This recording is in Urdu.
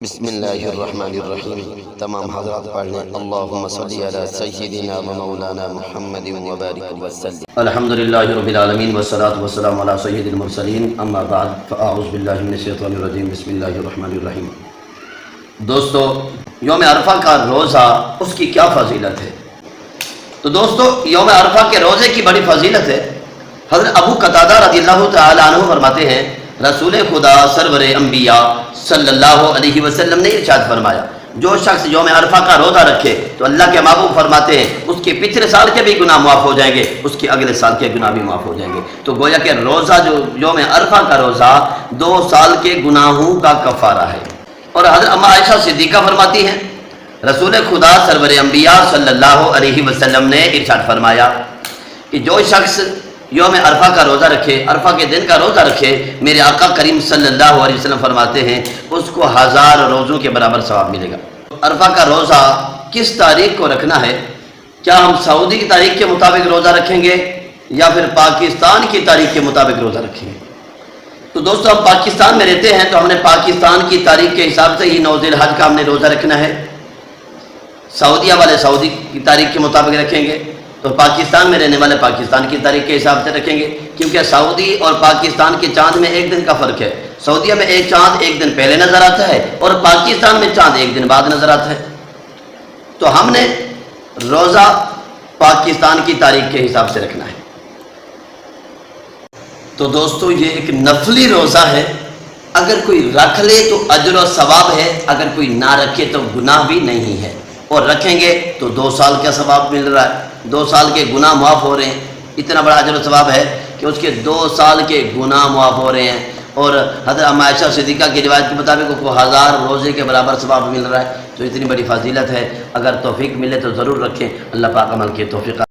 بسم اللہ الرحمن الرحیم۔ تمام حضرات پڑھ لیں اللہم صلی علی سیدنا و مولانا محمد وبارک وسلم۔ الحمدللہ رب العالمین والصلاة والسلام علی سید المرسلین، اما بعد فاعوذ باللہ من الشیطان الرجیم، بسم اللہ الرحمن الرحیم۔ دوستو، یوم عرفہ کا روزہ اس کی کیا فضیلت ہے؟ تو دوستو، یوم عرفہ کے روزے کی بڑی فضیلت ہے۔ حضرت ابو قتادہ رضی اللہ تعالی عنہ فرماتے ہیں، رسول خدا سرور انبیاء صلی اللہ علیہ وسلم نے ارشاد فرمایا، جو شخص یوم عرفہ کا روزہ رکھے تو اللہ کے محبوب فرماتے ہیں اس کے پچھلے سال کے بھی گناہ معاف ہو جائیں گے، اس کے اگلے سال کے گناہ بھی معاف ہو جائیں گے۔ تو گویا کہ روزہ جو یوم عرفہ کا روزہ 2 سال کے گناہوں کا کفارہ ہے۔ اور حضرت اما عائشہ صدیقہ فرماتی ہیں، رسول خدا سرور انبیاء صلی اللہ علیہ وسلم نے ارشاد فرمایا کہ جو شخص یوم عرفہ کا روزہ رکھے، عرفہ کے دن کا روزہ رکھے، میرے آقا کریم صلی اللہ علیہ وسلم فرماتے ہیں اس کو 1000 روزوں کے برابر ثواب ملے گا۔ عرفہ کا روزہ کس تاریخ کو رکھنا ہے؟ کیا ہم سعودی کی تاریخ کے مطابق روزہ رکھیں گے یا پھر پاکستان کی تاریخ کے مطابق روزہ رکھیں گے؟ تو دوستو، ہم پاکستان میں رہتے ہیں تو ہم نے پاکستان کی تاریخ کے حساب سے ہی 9 ذی الحج کا ہم نے روزہ رکھنا ہے۔ سعودیہ والے سعودی کی تاریخ کے مطابق رکھیں گے، تو پاکستان میں رہنے والے پاکستان کی تاریخ کے حساب سے رکھیں گے، کیونکہ سعودی اور پاکستان کے چاند میں 1 دن کا فرق ہے۔ سعودیہ میں ایک چاند 1 دن پہلے نظر آتا ہے اور پاکستان میں چاند 1 دن بعد نظر آتا ہے۔ تو ہم نے روزہ پاکستان کی تاریخ کے حساب سے رکھنا ہے۔ تو دوستو، یہ ایک نفلی روزہ ہے، اگر کوئی رکھ لے تو اجر و ثواب ہے، اگر کوئی نہ رکھے تو گناہ بھی نہیں ہے، اور رکھیں گے تو 2 سال کا ثواب مل رہا ہے، 2 سال کے گناہ معاف ہو رہے ہیں۔ اتنا بڑا اجر و ثواب ہے کہ اس کے 2 سال کے گناہ معاف ہو رہے ہیں، اور حضرت اما عائشہ صدیقہ کی روایت کے مطابق اس کو 1000 روزے کے برابر ثواب مل رہا ہے۔ تو اتنی بڑی فضیلت ہے، اگر توفیق ملے تو ضرور رکھیں۔ اللہ پاک عمل کی توفیق